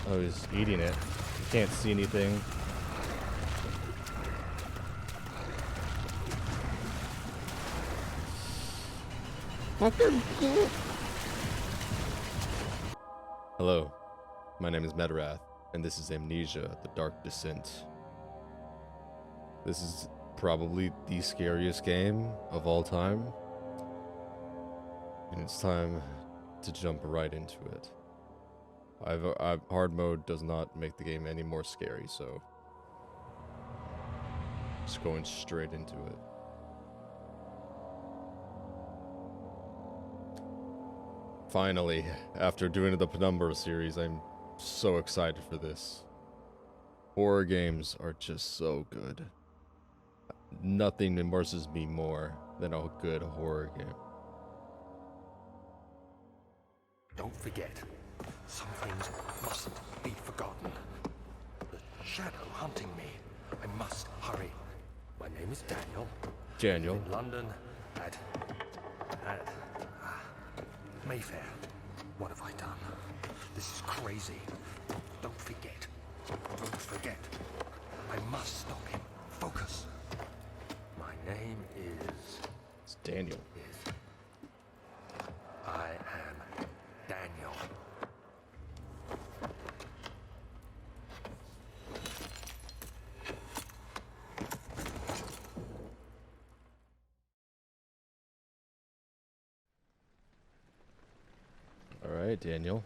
Oh, he's eating it. Can't see anything. Hello, my name is Medrath, and this is Amnesia, the Dark Descent. This is probably the scariest game of all time, and it's time to jump right into it. Hard mode does not make the game any more scary, so just going straight into it. Finally, after doing the Penumbra series, I'm so excited for this. Horror games are just so good. Nothing immerses me more than a good horror game. Don't forget, some things mustn't be forgotten. The shadow hunting me. I must hurry. My name is Daniel. Daniel. In London at Mayfair. What have I done? This is crazy. Don't forget. Don't forget. I must stop him. Focus. My name is... It's Daniel. I am Daniel. Alright, Daniel.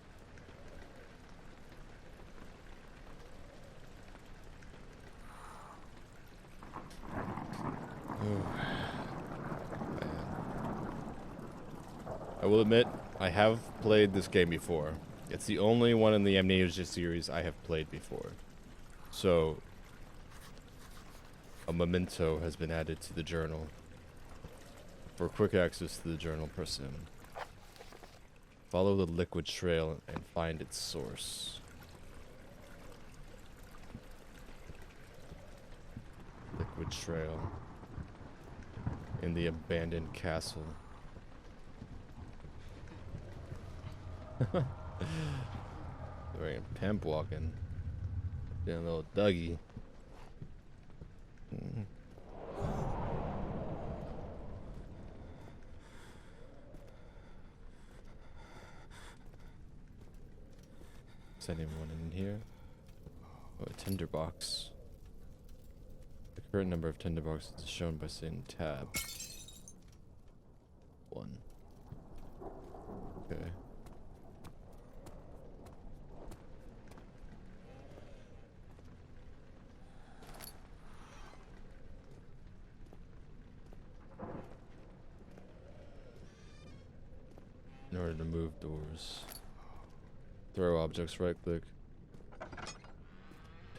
I will admit, I have played this game before. It's the only one in the Amnesia series I have played before. So, a memento has been added to the journal. For quick access to the journal, press M. Follow the liquid trail and find its source. Liquid trail. In the abandoned castle. Very pimp walking. Getting a little Dougie. Is anyone in here? Oh, a tinderbox. The current number of tinderboxes is shown by saying tab. 1. Okay. In order to move doors, throw objects, right click,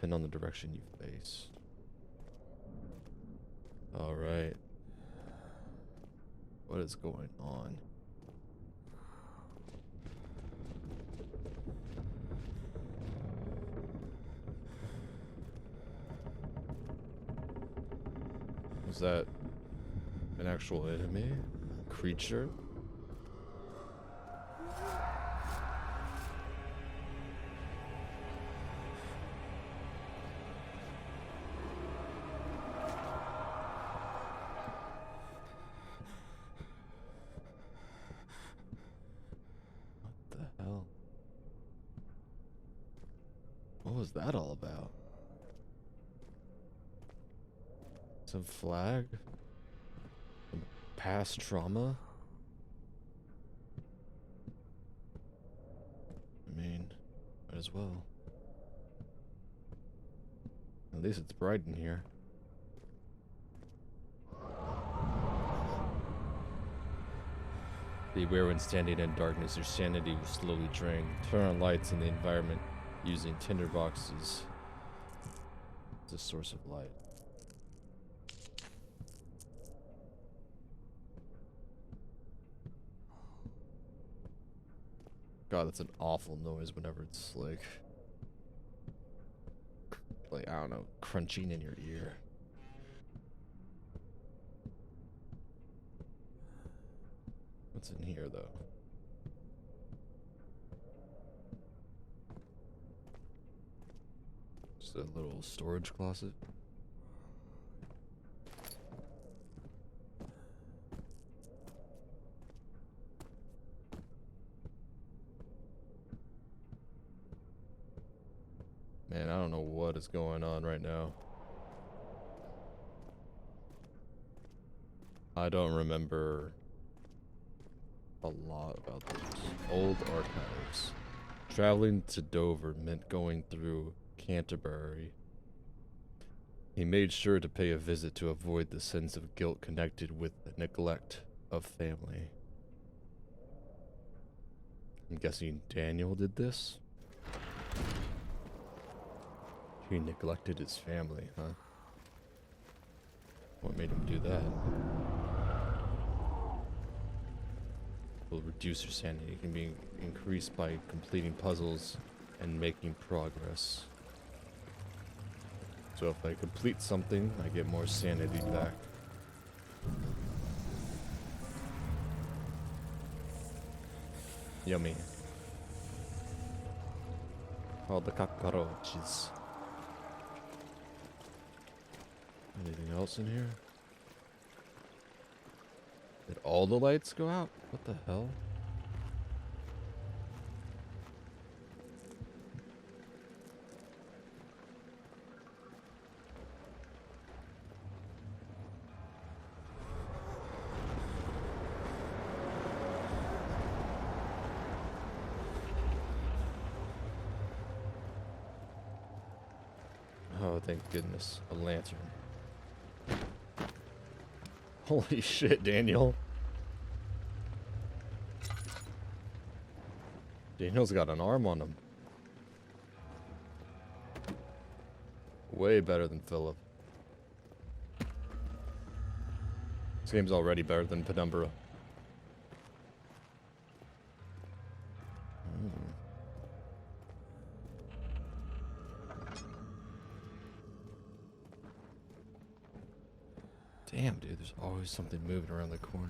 pin on the direction you face. Alright. What is going on? Was that an actual enemy? Creature? What was that all about? Some flag? Some past trauma? I mean, might as well. At least it's bright in here. Beware when standing in darkness, your sanity will slowly drain. Turn on lights in the environment using tinderboxes as a source of light. God, that's an awful noise whenever it's like, I don't know, crunching in your ear. What's in here, though? Just a little storage closet. Man, I don't know what is going on right now. I don't remember a lot about these old archives. Traveling to Dover meant going through Canterbury. He made sure to pay a visit to avoid the sense of guilt connected with the neglect of family. I'm guessing Daniel did this? He neglected his family, huh? What made him do that? Will reduce your sanity. It can be increased by completing puzzles and making progress. So if I complete something, I get more sanity back. Yummy. All the cockroaches. Anything else in here? Did all the lights go out? What the hell? Oh, thank goodness. A lantern. Holy shit, Daniel. Daniel's got an arm on him. Way better than Philip. This game's already better than Penumbra. Damn, dude, there's always something moving around the corner.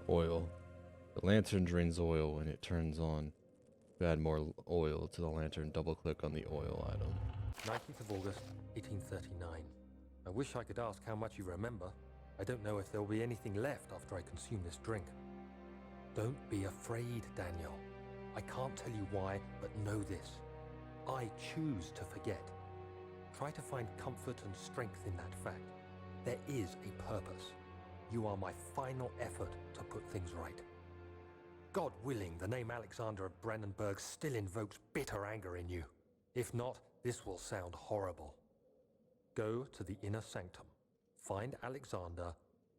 Oil. The lantern drains oil when it turns on. To add more oil to the lantern, double click on the oil item. 19th of August, 1839. I wish I could ask how much you remember. I don't know if there will be anything left after I consume this drink. Don't be afraid, Daniel. I can't tell you why, but know this. I choose to forget. Try to find comfort and strength in that fact. There is a purpose. You are my final effort to put things right. God willing, the name Alexander of Brandenburg still invokes bitter anger in you. If not, this will sound horrible. Go to the inner sanctum, find Alexander,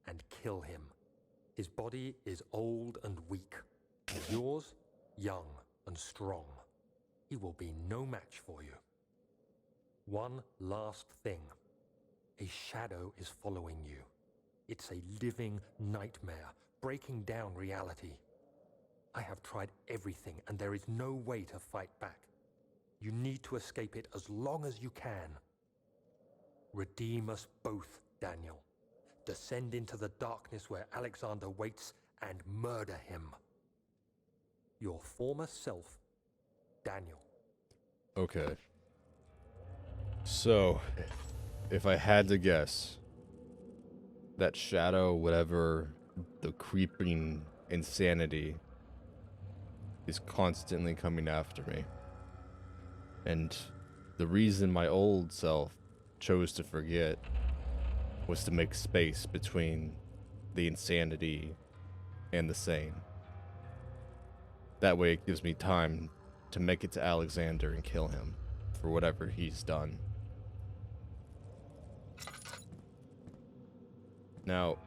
and kill him. His body is old and weak, and yours, young and strong. He will be no match for you. One last thing. A shadow is following you. It's a living nightmare, breaking down reality. I have tried everything, and there is no way to fight back. You need to escape it as long as you can. Redeem us both, Daniel. Descend into the darkness where Alexander waits and murder him. Your former self, Daniel. Okay. So, if I had to guess, that shadow, whatever, the creeping insanity, is constantly coming after me. And the reason my old self chose to forget was to make space between the insanity and the sane. That way it gives me time to make it to Alexander and kill him for whatever he's done. Now,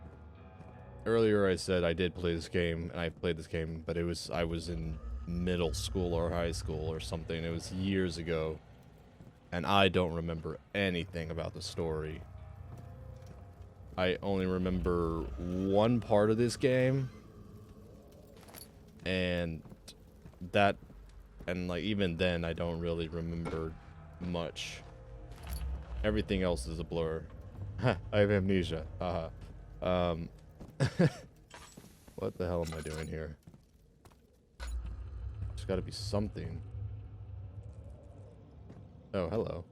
earlier I said I did play this game, and I played this game, but I was in middle school or high school or something. It was years ago, and I don't remember anything about the story. I only remember one part of this game, and like even then I don't really remember much. Everything else is a blur. Ha, I have amnesia. Um, what the hell am I doing here? There's got to be something. Oh, hello.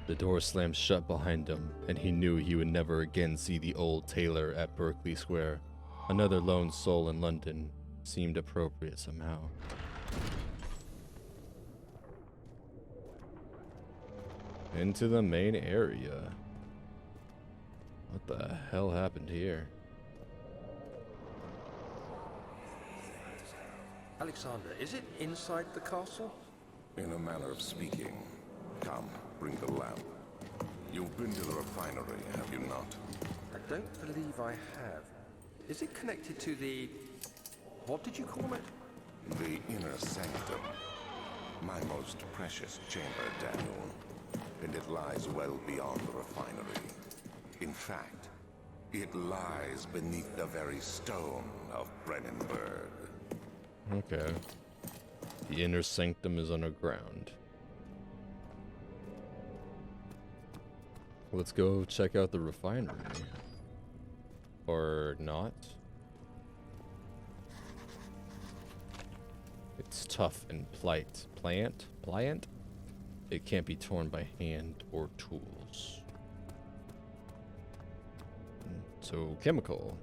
The door slammed shut behind him, and he knew he would never again see the old tailor at Berkeley Square. Another lone soul in London seemed appropriate somehow. Into the main area. What the hell happened here? Alexander, is it inside the castle? In a manner of speaking. Come, bring the lamp. You've been to the refinery, have you not? I don't believe I have. Is it connected to the... what did you call it? The inner sanctum. My most precious chamber, Daniel. And it lies well beyond the refinery. In fact, it lies beneath the very stone of Brennenburg. Okay. The inner sanctum is underground. Let's go check out the refinery. Or not. It's tough and pliant. It can't be torn by hand or tools. So chemical.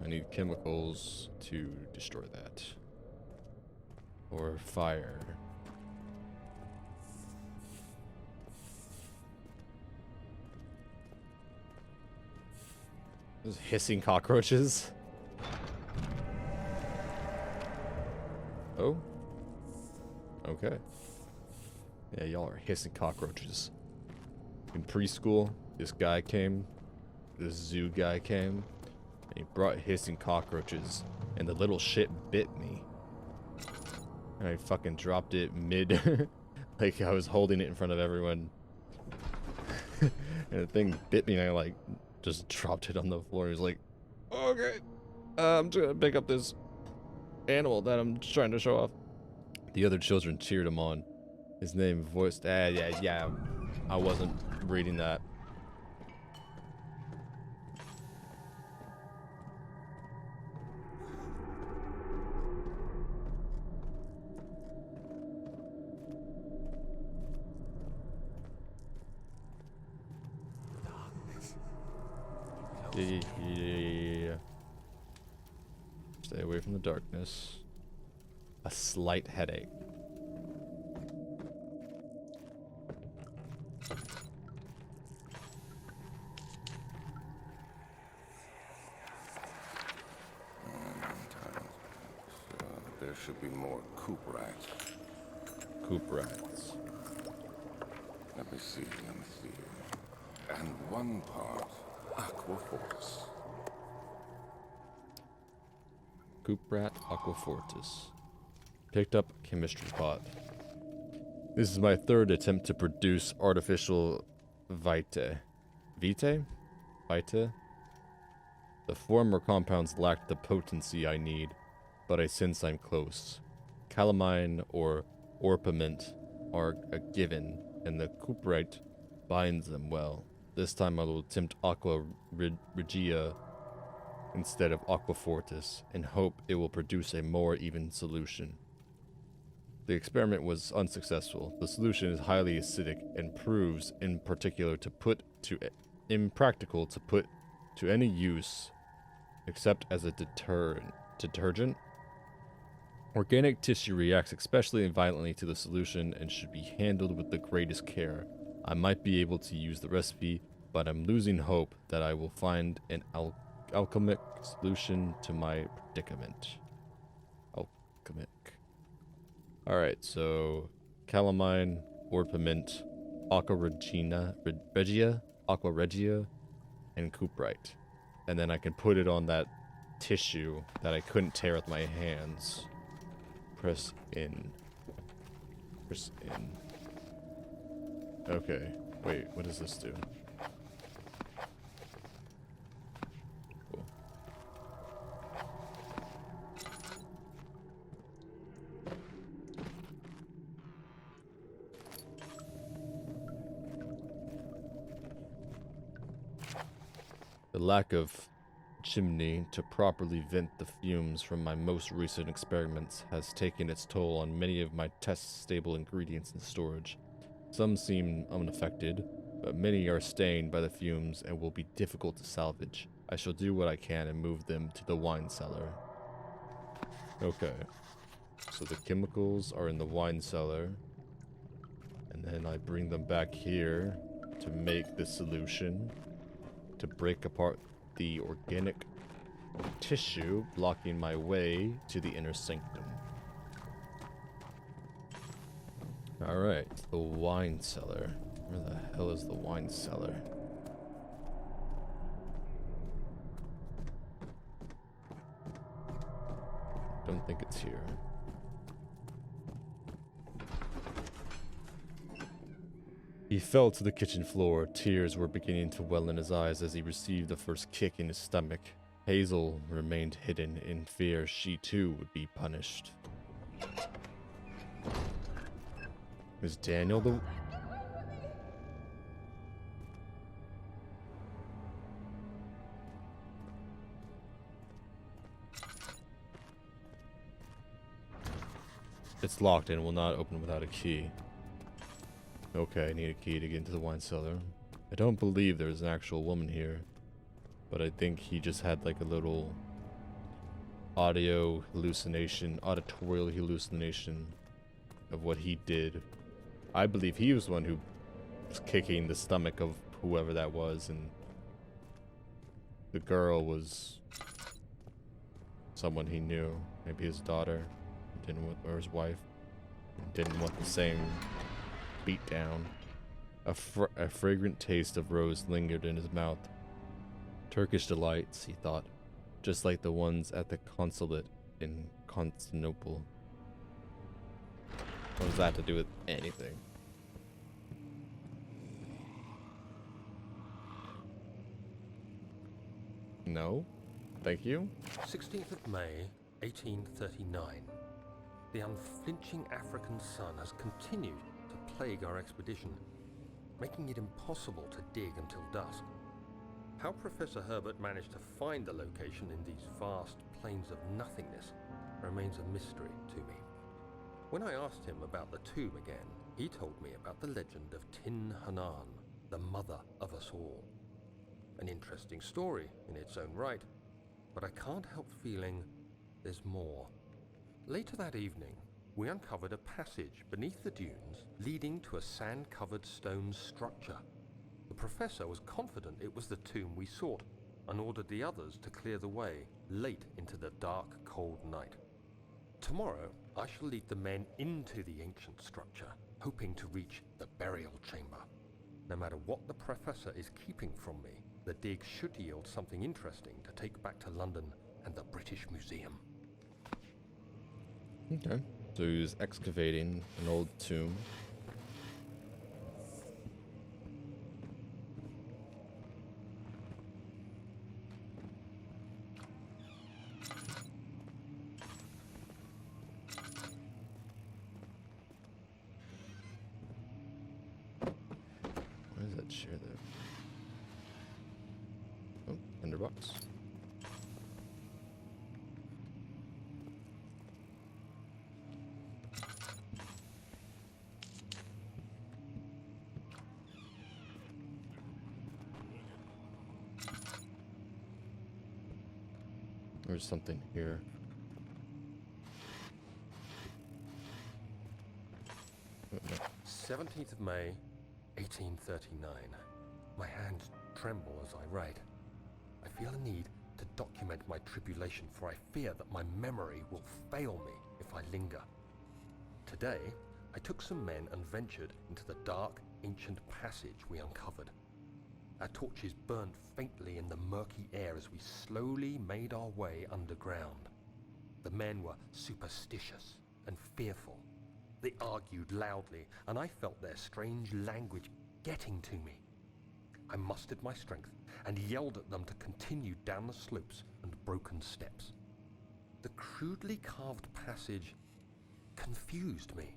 I need chemicals to destroy that. Or fire. Those hissing cockroaches. Oh. Okay. Yeah, y'all are hissing cockroaches. In preschool, this zoo guy came, and he brought hissing cockroaches, and the little shit bit me. And I fucking dropped it mid, like I was holding it in front of everyone. And the thing bit me, and I like just dropped it on the floor. He was like, okay, I'm just gonna pick up this animal that I'm trying to show off. The other children cheered him on. His name voiced, yeah, I wasn't reading that. Yeah. Stay away from the darkness. A slight headache. There should be more coop rats. Coop rats. Let me see. And one part aquafortis. Coop rat aquafortis. Picked up chemistry pot. This is my third attempt to produce artificial vitae. Vitae? The former compounds lacked the potency I need, but I sense I'm close. Calamine or orpiment are a given, and the cuprite binds them well. This time I will attempt aqua regia instead of aquafortis, and hope it will produce a more even solution. The experiment was unsuccessful. The solution is highly acidic and proves impractical to put to any use except as a detergent. Organic tissue reacts especially violently to the solution and should be handled with the greatest care. I might be able to use the recipe, but I'm losing hope that I will find an alchemic solution to my predicament. Alchemic. Alright, so calamine, orpiment, aqua regia, and cuprite. And then I can put it on that tissue that I couldn't tear with my hands. Press in. Okay, wait, what does this do? The lack of chimney to properly vent the fumes from my most recent experiments has taken its toll on many of my test-stable ingredients in storage. Some seem unaffected, but many are stained by the fumes and will be difficult to salvage. I shall do what I can and move them to the wine cellar. Okay. So the chemicals are in the wine cellar. And then I bring them back here to make the solution. To break apart the organic tissue, blocking my way to the inner sanctum. Alright, the wine cellar. Where the hell is the wine cellar? Don't think it's here. He fell to the kitchen floor. Tears were beginning to well in his eyes as he received the first kick in his stomach. Hazel remained hidden in fear she too would be punished. Is Daniel the... It's locked and will not open without a key. Okay, I need a key to get into the wine cellar. I don't believe there's an actual woman here, but I think he just had like a little audio hallucination, auditorial hallucination of what he did. I believe he was the one who was kicking the stomach of whoever that was, and the girl was someone he knew, maybe his daughter, or his wife, didn't want the same beat down. A fragrant taste of rose lingered in his mouth. Turkish delights, he thought, just like the ones at the consulate in Constantinople. What does that have to do with anything? No? Thank you? 16th of May, 1839. The unflinching African sun has continued to plague our expedition, making it impossible to dig until dusk. How Professor Herbert managed to find the location in these vast plains of nothingness remains a mystery to me. When I asked him about the tomb again, he told me about the legend of Tin Hanan, the mother of us all. An interesting story in its own right, but I can't help feeling there's more. Later that evening, we uncovered a passage beneath the dunes leading to a sand-covered stone structure. The professor was confident it was the tomb we sought and ordered the others to clear the way late into the dark, cold night. Tomorrow, I shall lead the men into the ancient structure, hoping to reach the burial chamber. No matter what the professor is keeping from me, the dig should yield something interesting to take back to London and the British Museum. Okay. So he was excavating an old tomb. Why is that chair there? Oh, tinderbox. There's something here. Oh, no. 17th of May, 1839. My hands tremble as I write. I feel a need to document my tribulation, for I fear that my memory will fail me if I linger. Today, I took some men and ventured into the dark, ancient passage we uncovered. Our torches burned faintly in the murky air as we slowly made our way underground. The men were superstitious and fearful. They argued loudly, and I felt their strange language getting to me. I mustered my strength and yelled at them to continue down the slopes and broken steps. The crudely carved passage confused me.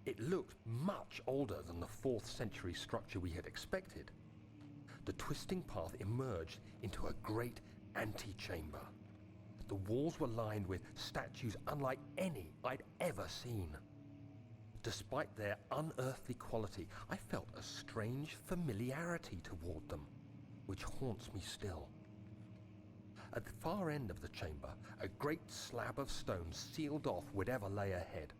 It looked much older than the 4th century structure we had expected. The twisting path emerged into a great antechamber. The walls were lined with statues unlike any I'd ever seen. Despite their unearthly quality, I felt a strange familiarity toward them, which haunts me still. At the far end of the chamber, a great slab of stone sealed off whatever lay ahead.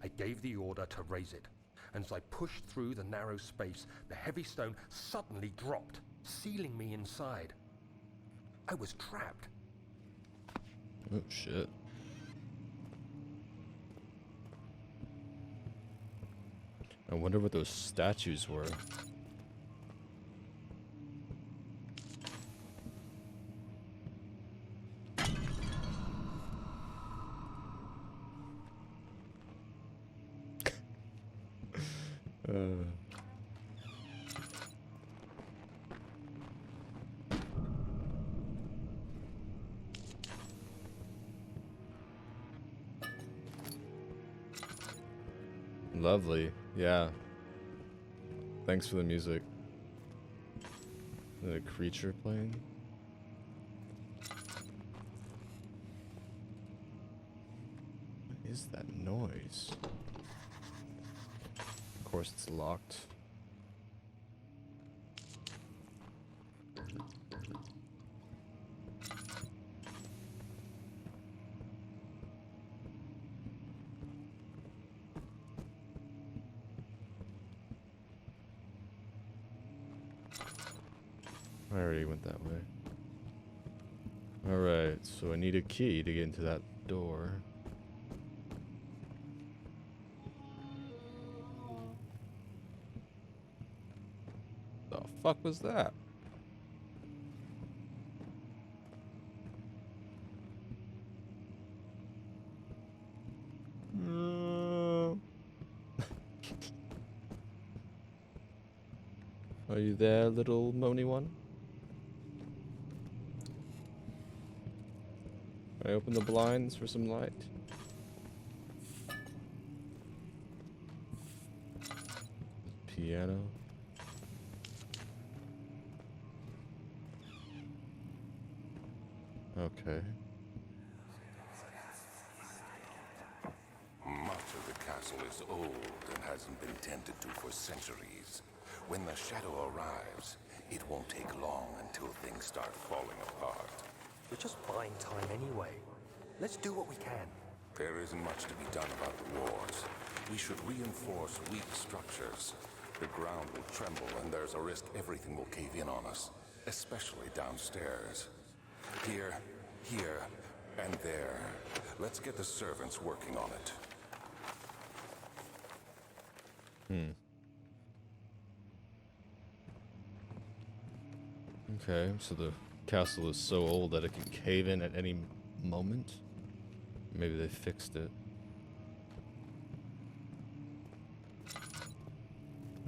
I gave the order to raise it, and as I pushed through the narrow space, the heavy stone suddenly dropped, sealing me inside. I was trapped. Oh shit. I wonder what those statues were. Lovely, yeah. Thanks for the music. Is that a creature playing? What is that noise? Of course it's locked. I already went that way. Alright, so I need a key to get into that door. The fuck was that? Are you there, little moany one? Can I open the blinds for some light? Piano. Okay. Much of the castle is old and hasn't been tended to for centuries. When the shadow arrives, it won't take long until things start falling apart. We're just buying time anyway. Let's do what we can. There isn't much to be done about the walls. We should reinforce weak structures. The ground will tremble and there's a risk everything will cave in on us, especially downstairs. Here, and there. Let's get the servants working on it. Okay, so the castle is so old that it can cave in at any moment? Maybe they fixed it.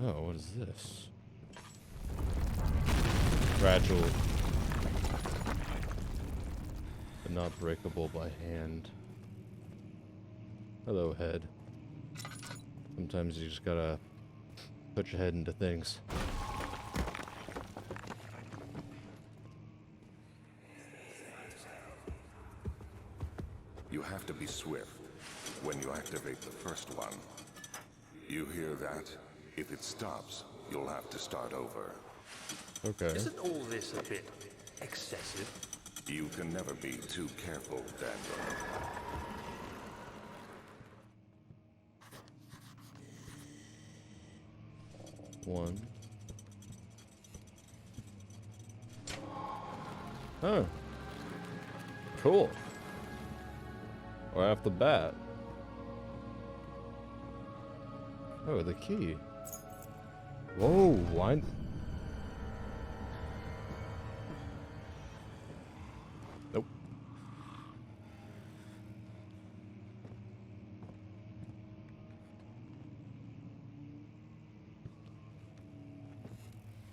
Oh, what is this? Fragile, but not breakable by hand. Hello, head. Sometimes you just gotta put your head into things. You have to be swift when you activate the first one. You hear that? If it stops, you'll have to start over. Okay. Isn't all this a bit excessive? You can never be too careful, Daniel. One. Oh. Cool. Right off the bat. Oh, the key. Whoa, why? Nope.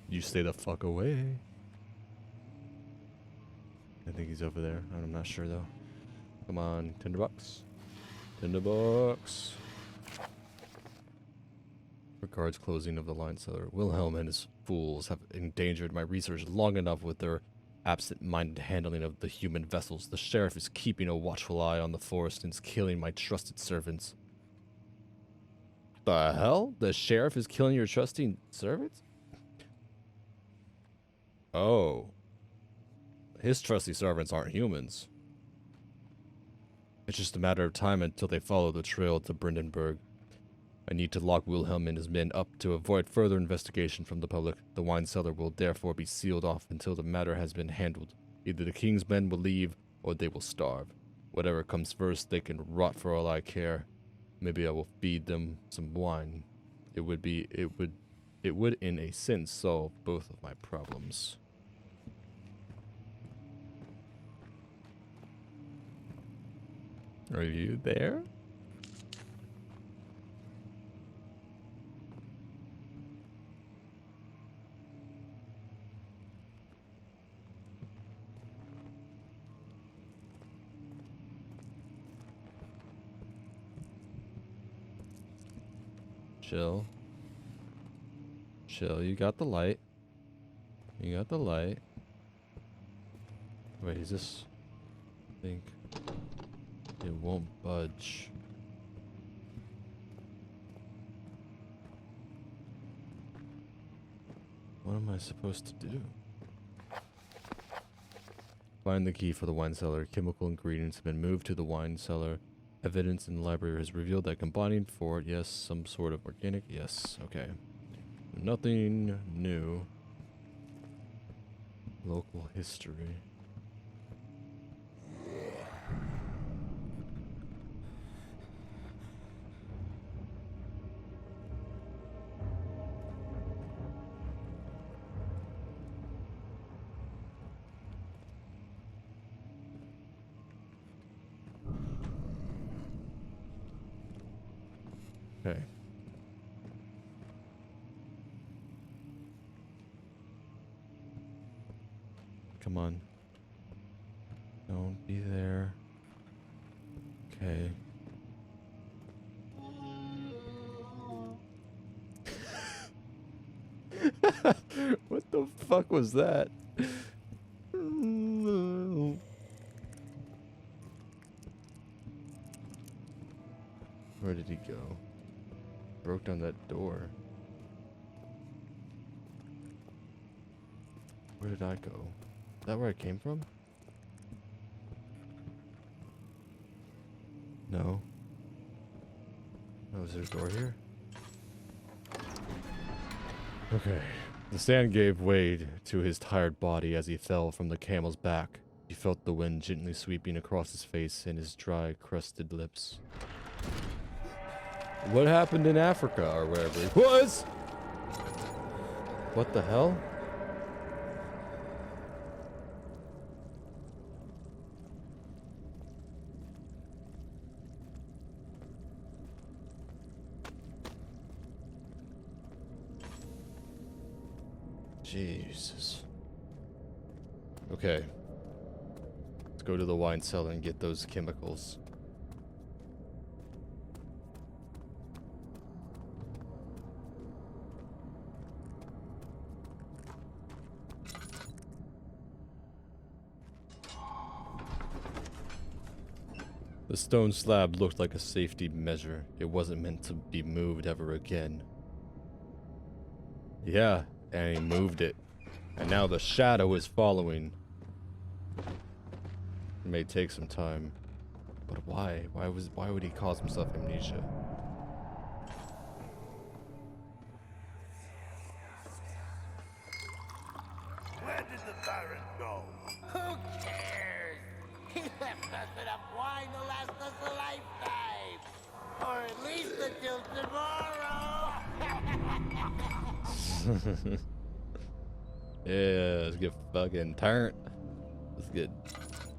You stay the fuck away. I think he's over there. I'm not sure though. Come on, tinderbox. Tinderbox. Regards, closing of the line cellar. Wilhelm and his fools have endangered my research long enough with their absent-minded handling of the human vessels. The sheriff is keeping a watchful eye on the forest and is killing my trusted servants. The hell? The sheriff is killing your trusting servants? Oh. His trusty servants aren't humans. It's just a matter of time until they follow the trail to Brandenburg. I need to lock Wilhelm and his men up to avoid further investigation from the public. The wine cellar will therefore be sealed off until the matter has been handled. Either the king's men will leave, or they will starve. Whatever comes first, they can rot for all I care. Maybe I will feed them some wine. It would in a sense solve both of my problems. Are you there? Chill. Chill, you got the light. You got the light. Wait, is this... I think... It won't budge. What am I supposed to do? Find the key for the wine cellar. Chemical ingredients have been moved to the wine cellar. Evidence in the library has revealed that combining for, yes, some sort of organic, yes, okay. Nothing new. Local history. Okay. Come on. Don't be there. Okay. What the fuck was that? Where did he go? Broke down that door. Where did I go? Is that where I came from? No. Oh, is there a door here? Okay. The sand gave way to his tired body as he fell from the camel's back. He felt the wind gently sweeping across his face and his dry, crusted lips. What happened in Africa or wherever he was? What the hell? Jesus. Okay. Let's go to the wine cellar and get those chemicals. The stone slab looked like a safety measure. It wasn't meant to be moved ever again. Yeah, and he moved it. And now the shadow is following. It may take some time. But why? Why would he cause himself amnesia? Where did the Baron go? Who cares? He left us enough wine to last us a lifetime. Or at least until tomorrow. Yeah, let's get fucking turned. Let's get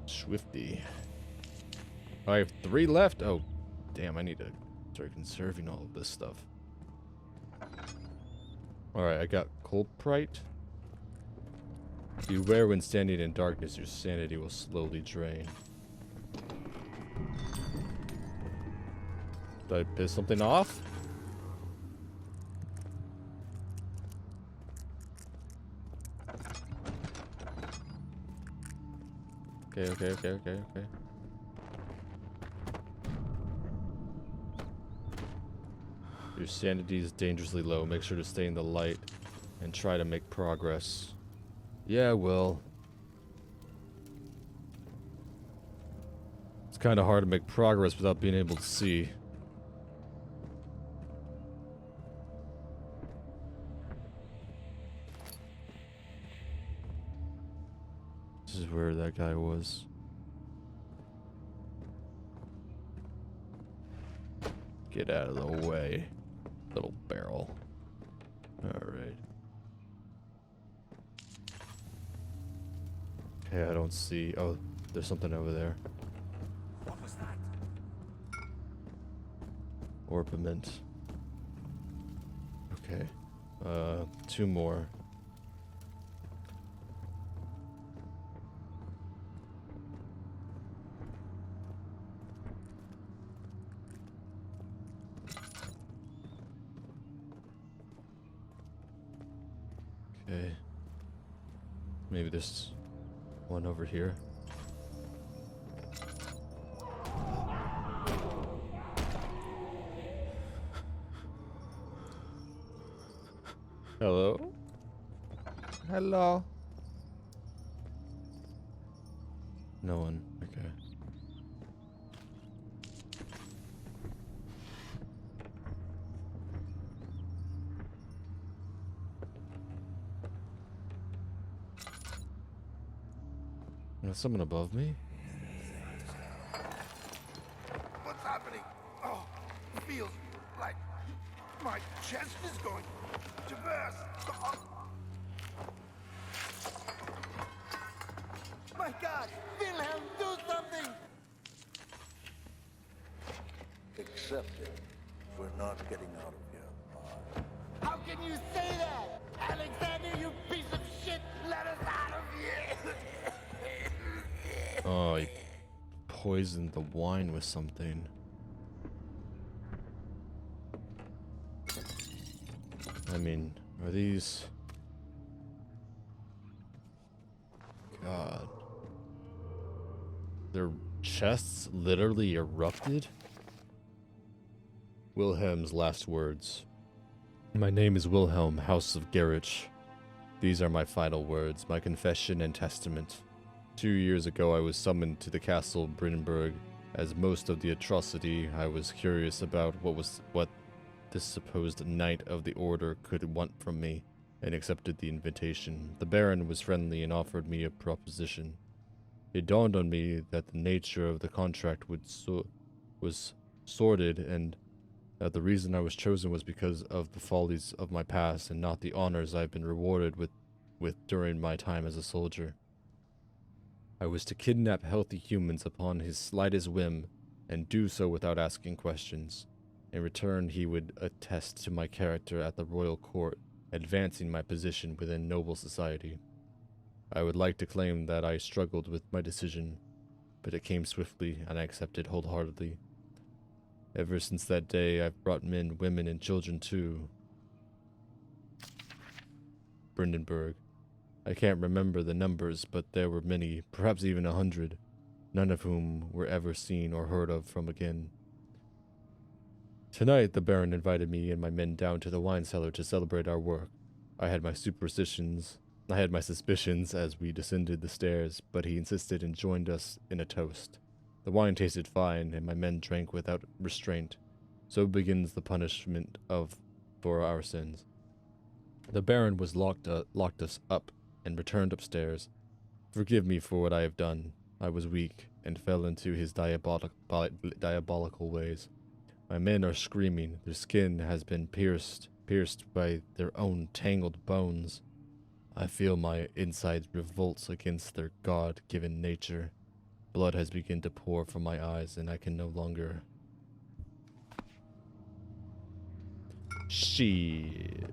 swifty. I have 3 left. Oh, damn, I need to start conserving all of this stuff. Alright, I got Culprite. Beware when standing in darkness, your sanity will slowly drain. Did I piss something off? Okay. Your sanity is dangerously low. Make sure to stay in the light and try to make progress. Yeah, well. It's kind of hard to make progress without being able to see. This is where that guy was. Get out of the way, little barrel. Alright. Okay, I don't see. Oh, there's something over there. What was that? Orpiment. Okay. 2 more. Okay. Maybe there's one over here. Hello? Hello? No one. Okay. There's someone above me? What's happening? Oh, it feels like my chest is going to burst. Oh. My God! Wilhelm, do something! Accept it. We're not getting out of here. How can you say that? Alexander, you piece of shit! Let us out of here! Oh, he poisoned the wine with something. I mean, are these... God. Their chests literally erupted? Wilhelm's last words. My name is Wilhelm, House of Gerich. These are my final words, my confession and testament. 2 years ago I was summoned to the castle Brennenburg. As most of the atrocity, I was curious about what this supposed knight of the order could want from me, and accepted the invitation. The Baron was friendly and offered me a proposition. It dawned on me that the nature of the contract was sordid, and that the reason I was chosen was because of the follies of my past and not the honors I've been rewarded with during my time as a soldier. I was to kidnap healthy humans upon his slightest whim, and do so without asking questions. In return, he would attest to my character at the royal court, advancing my position within noble society. I would like to claim that I struggled with my decision, but it came swiftly, and I accepted wholeheartedly. Ever since that day, I've brought men, women, and children to Brandenburg. I can't remember the numbers, but there were many, perhaps even 100, none of whom were ever seen or heard of from again. Tonight, the Baron invited me and my men down to the wine cellar to celebrate our work. I had my suspicions as we descended the stairs, but he insisted and joined us in a toast. The wine tasted fine, and my men drank without restraint. So begins the punishment for our sins. The Baron was locked us up and returned upstairs. Forgive me for what I have done. I was weak and fell into his diabolical ways. My men are screaming. Their skin has been pierced by their own tangled bones. I feel my insides revolt against their God-given nature. Blood has begun to pour from my eyes, and I can no longer... Shit.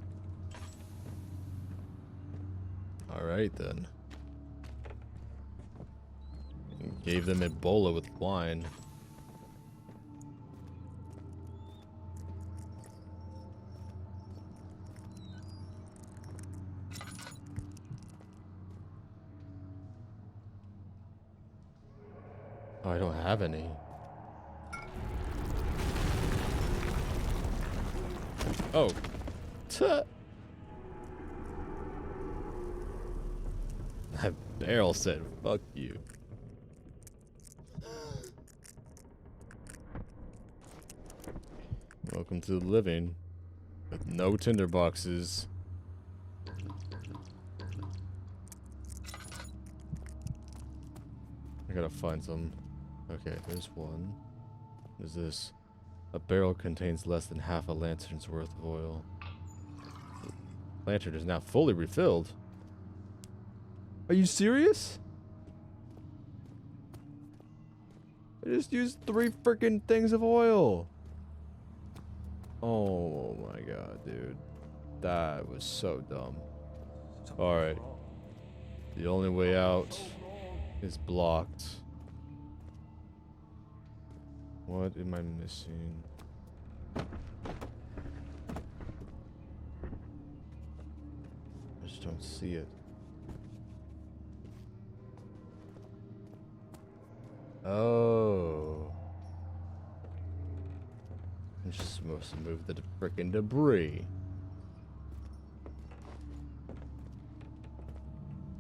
Alright then. Gave them Ebola with wine. Oh, I don't have any. Oh. Tuh. That barrel said, fuck you. Welcome to the living. With no tinder boxes. I gotta find some. Okay, there's one. What is this? A barrel contains less than half a lantern's worth of oil. Lantern is now fully refilled. Are you serious? I just used 3 freaking things of oil. Oh my god, dude. That was so dumb. Alright. The only way out is blocked. What am I missing? I just don't see it. Oh. I'm just supposed to move the frickin' debris.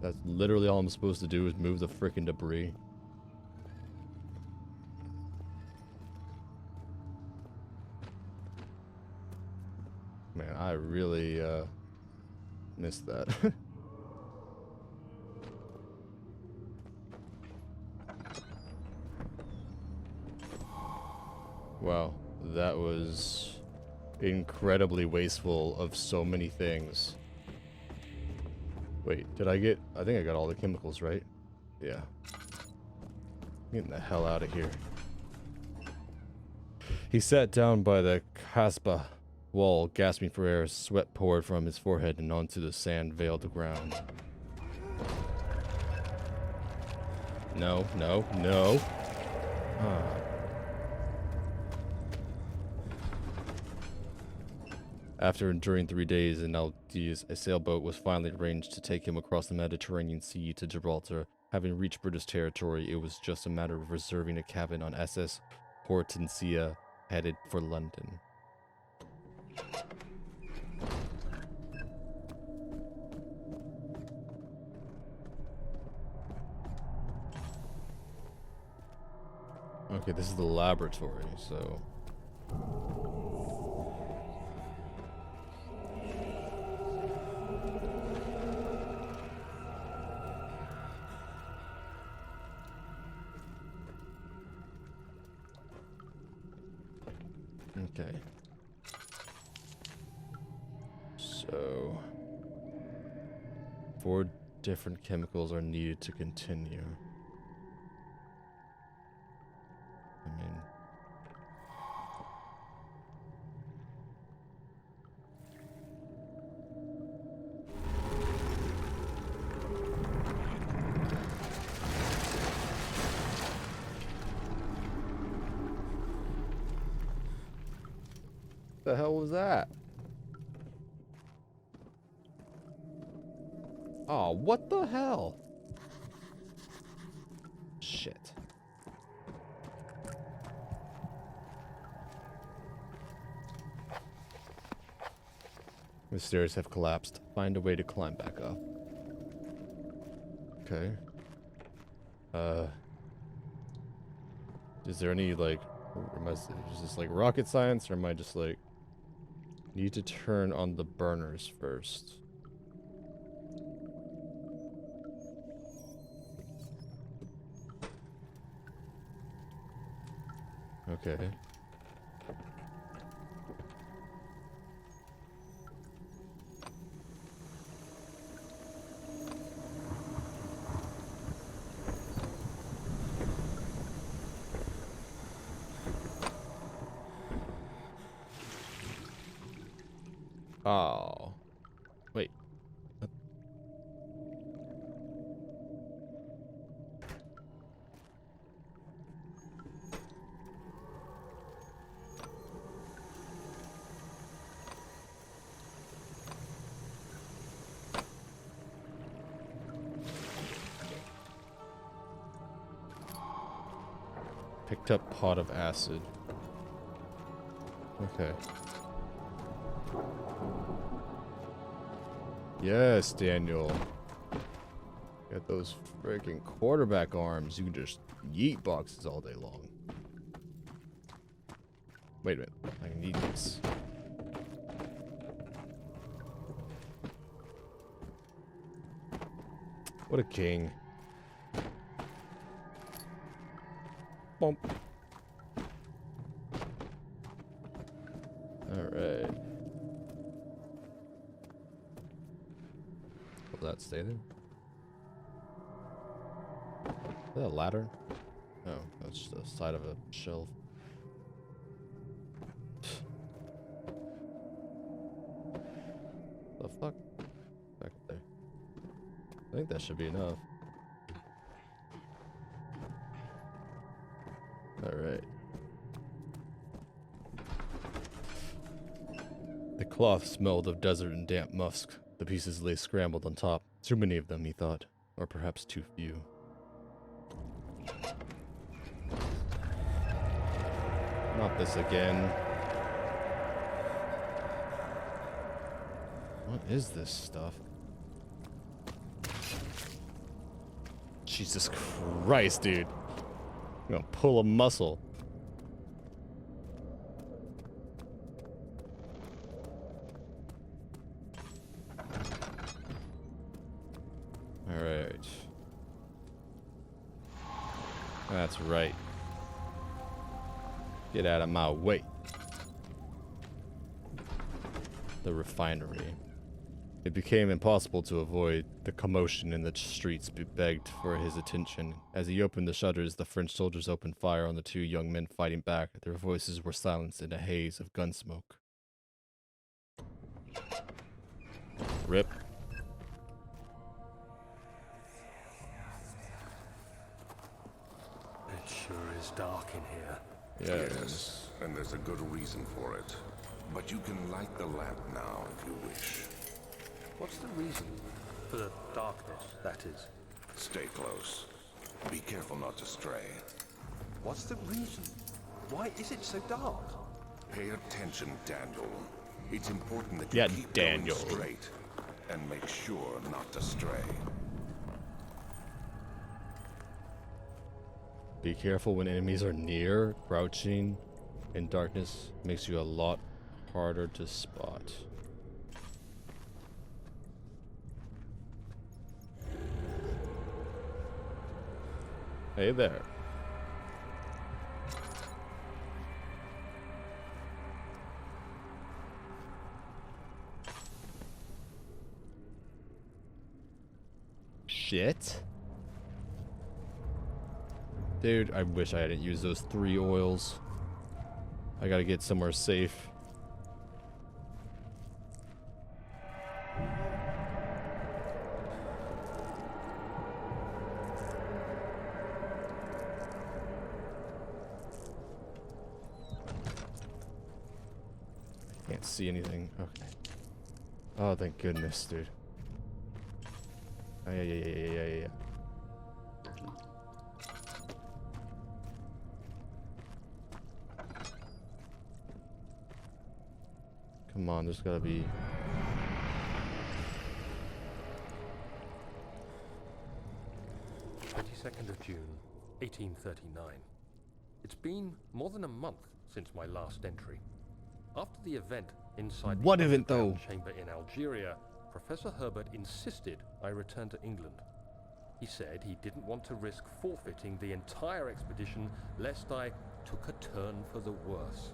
That's literally all I'm supposed to do is move the frickin' debris. Man, I really missed that. Wow, that was incredibly wasteful of so many things. Wait, did I get... I think I got all the chemicals, right? Yeah. Getting the hell out of here. He sat down by the Casbah wall, gasping for air. Sweat poured from his forehead and onto the sand-veiled ground. No, no, no. Ah. After enduring 3 days in Algiers, a sailboat was finally arranged to take him across the Mediterranean Sea to Gibraltar. Having reached British territory, it was just a matter of reserving a cabin on SS Hortensia, headed for London. Okay, this is the laboratory, so... Okay. So... 4 different chemicals are needed to continue. I mean... The hell was that? Oh, what the hell? Shit. The stairs have collapsed. Find a way to climb back up. Okay. Is there any, like, is this like rocket science, or am I just like, need to turn on the burners first? Okay. Oh. Wait. Picked up pot of acid. Okay. Yes, Daniel. Got those freaking quarterback arms. You can just yeet boxes all day long. Wait a minute. I need this. What a king. Bump. Alright. Will that stay there? Is that a ladder? No, that's just the side of a shelf. The fuck? Back there. I think that should be enough. Alright. The cloth smelled of desert and damp musk. The pieces lay scrambled on top. Too many of them, he thought. Or perhaps too few. Not this again. What is this stuff? Jesus Christ, dude. I'm gonna pull a muscle. Alright. That's right. Get out of my way. The refinery. It became impossible to avoid. The commotion in the streets begged for his attention. As he opened the shutters, the French soldiers opened fire on the two young men fighting back. Their voices were silenced in a haze of gun smoke. Rip. It sure is dark in here. Yes, and there's a good reason for it. But you can light the lamp now if you wish. What's the reason? For the darkness, that is. Stay close. Be careful not to stray. What's the reason? Why is it so dark? Pay attention, Daniel. It's important that Yeah, you keep Daniel. going straight and make sure not to stray. Be careful when enemies are near. Crouching in darkness makes you a lot harder to spot. Hey there. Shit. Dude, I wish I hadn't used those 3 oils. I gotta get somewhere safe. Can't see anything. Okay. Oh, thank goodness, dude. Oh, yeah. Come on, there's gotta be... 22nd of June, 1839. It's been more than a month since my last entry. After the event inside What the event, underground though? chamber in Algeria, Professor Herbert insisted I return to England. He said he didn't want to risk forfeiting the entire expedition lest I took a turn for the worse.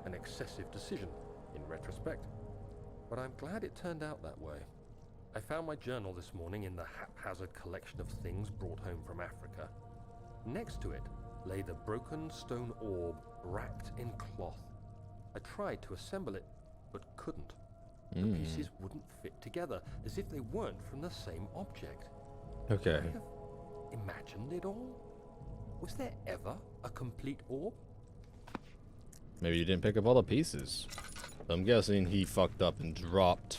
An excessive decision, in retrospect. But I'm glad it turned out that way. I found my journal this morning in the haphazard collection of things brought home from Africa. Next to it lay the broken stone orb wrapped in cloth. I tried to assemble it, but couldn't. The pieces wouldn't fit together, as if they weren't from the same object. Okay. Could I have imagined it all? Was there ever a complete orb? Maybe you didn't pick up all the pieces. I'm guessing he fucked up and dropped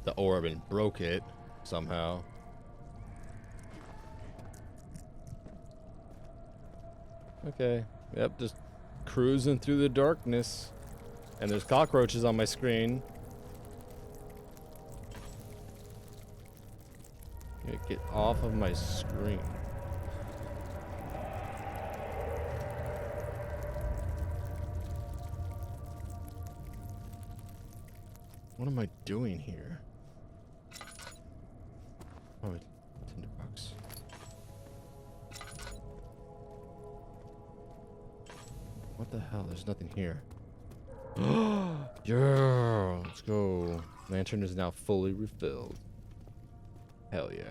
the orb and broke it somehow. Okay. Yep, just cruising through the darkness. And there's cockroaches on my screen. Yeah, get off of my screen. What am I doing here? Oh, tinderbox. What the hell? There's nothing here. Yeah, let's go. Lantern is now fully refilled. Hell yeah.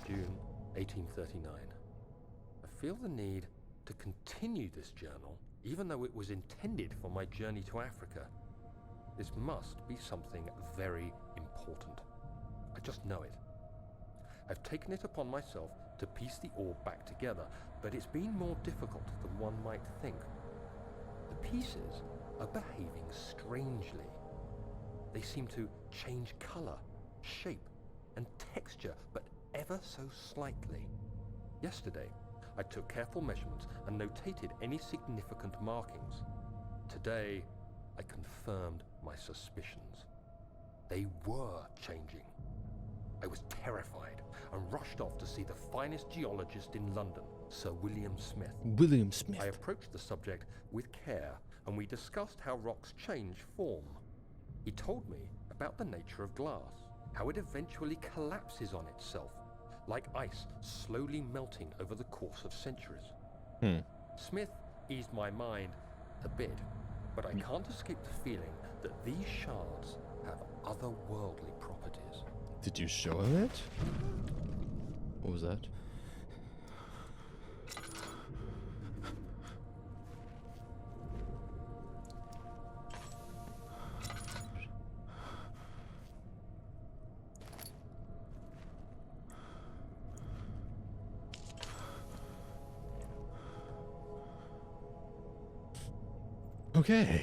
June 1839. I feel the need to continue this journal, even though it was intended for my journey to Africa. This must be something very important. I just know it. I've taken it upon myself to piece the orb back together, but it's been more difficult than one might think. The pieces are behaving strangely. They seem to change color, shape, and texture, but ever so slightly. Yesterday, I took careful measurements and notated any significant markings. Today, I confirmed my suspicions. They were changing. I was terrified and rushed off to see the finest geologist in London, Sir William Smith. William Smith. I approached the subject with care, and we discussed how rocks change form. He told me about the nature of glass, how it eventually collapses on itself, like ice slowly melting over the course of centuries. Smith eased my mind a bit, but I can't escape the feeling that these shards have otherworldly properties. Did you show him it? What was that? Okay.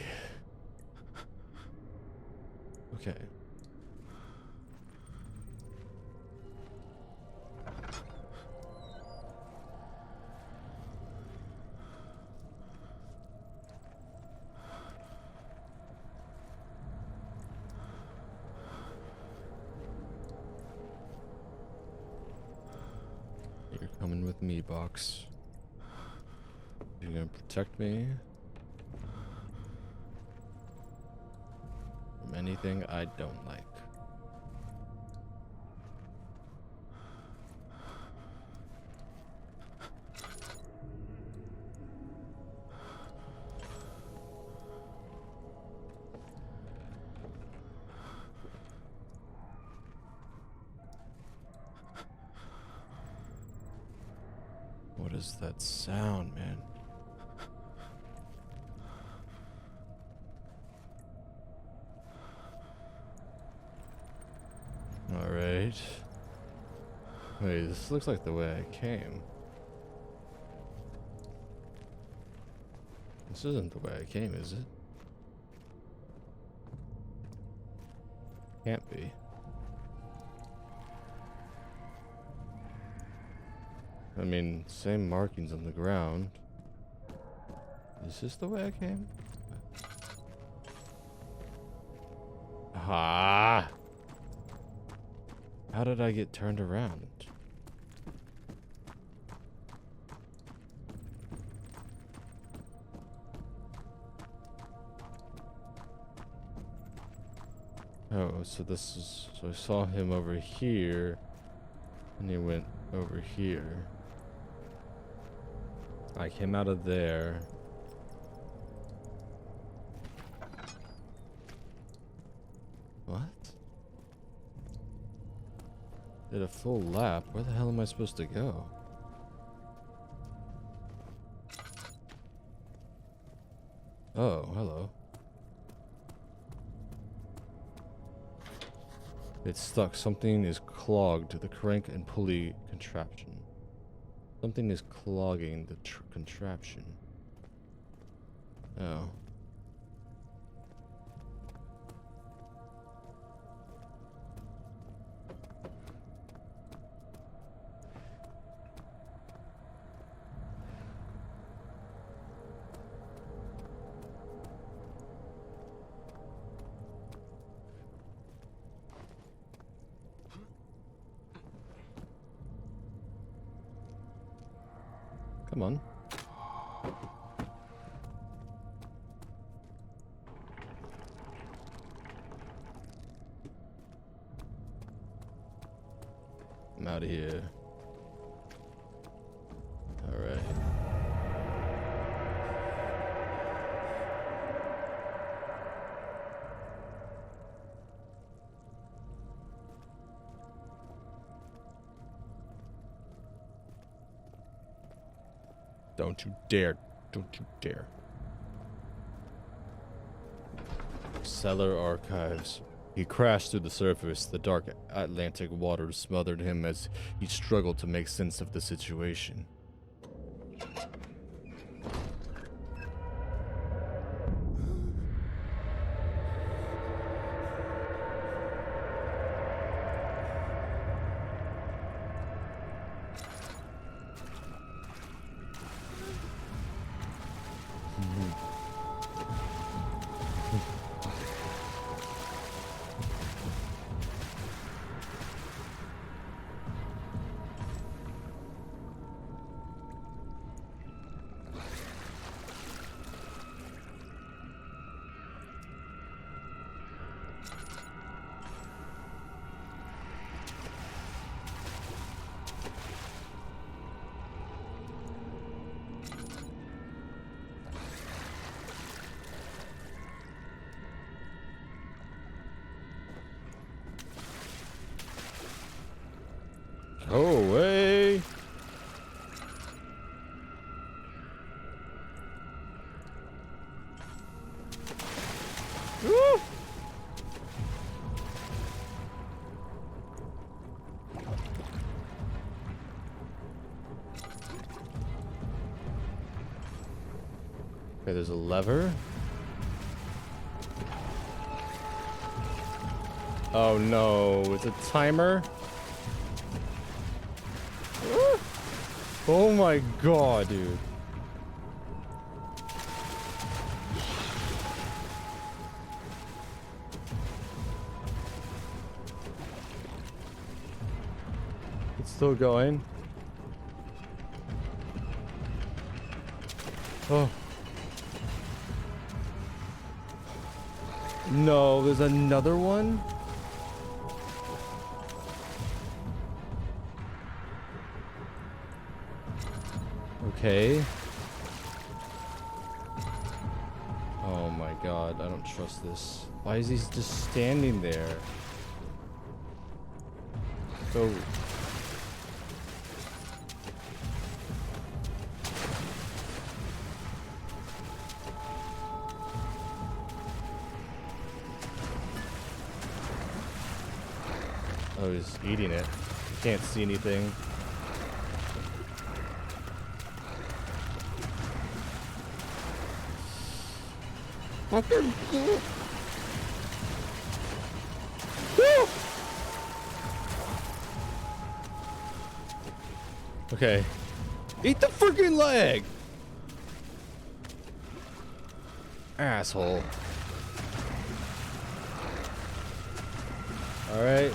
Okay. You're coming with me, Box. You're gonna protect me from anything I don't like. What is that sound, man? Alright. Wait, this looks like the way I came. This isn't the way I came, is it? Can't be. I mean, same markings on the ground. Is this the way I came? Ah! How did I get turned around? Oh, so this is... So I saw him over here, and he went over here. I came out of there. What? Did a full lap. Where the hell am I supposed to go? Oh, hello. It's stuck. Something is clogged the crank and pulley contraption. Something is clogging the contraption. Oh. Come on. I'm out of here. All right. Don't you dare. Don't you dare. Cellar archives. He crashed through the surface. The dark Atlantic waters smothered him as he struggled to make sense of the situation. Go away. Woo! Okay, there's a lever. Oh no, it's a timer. Oh my god, dude. It's still going. Oh. No, there's another one? Okay. Oh my god, I don't trust this. Why is he just standing there? So... Oh, he's eating it. You can't see anything. Fucking Woo! Okay. Eat the freaking leg! Asshole. Alright.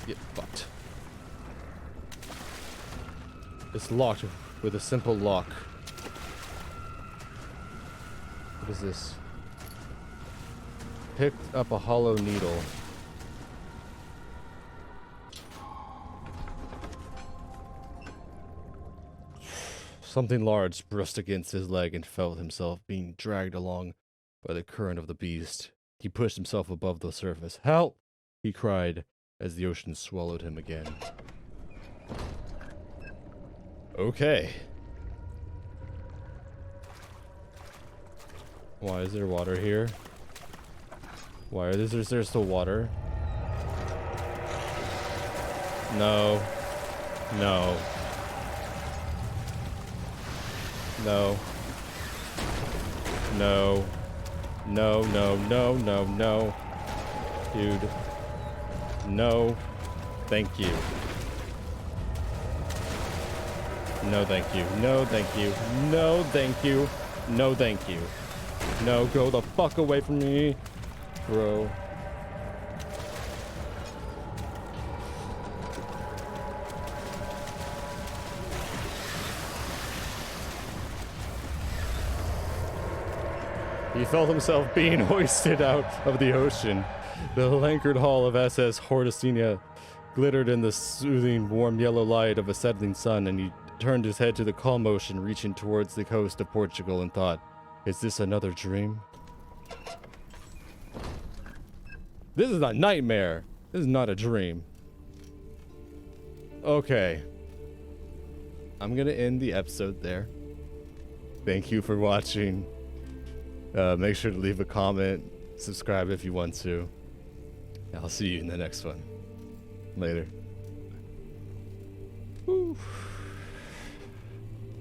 Get fucked. It's locked with a simple lock. What is this? Picked up a hollow needle. Something large brushed against his leg and felt himself being dragged along by the current of the beast. He pushed himself above the surface. Help! He cried as the ocean swallowed him again. Okay. Why is there water here? Why is there still water? No. No. No. No. No, no, no, no, no. Dude. No. Thank you. No, thank you. No, thank you. No, thank you. No, thank you. No, go the fuck away from me, bro. He felt himself being hoisted out of the ocean. The lankered hull of SS Hordesina glittered in the soothing, warm yellow light of a setting sun, and he turned his head to the calm ocean reaching towards the coast of Portugal and thought, is this another dream? This is a nightmare. This is not a dream. Okay. I'm gonna end the episode there. Thank you for watching. Make sure to leave a comment, subscribe if you want to. I'll see you in the next one. Later. Woo.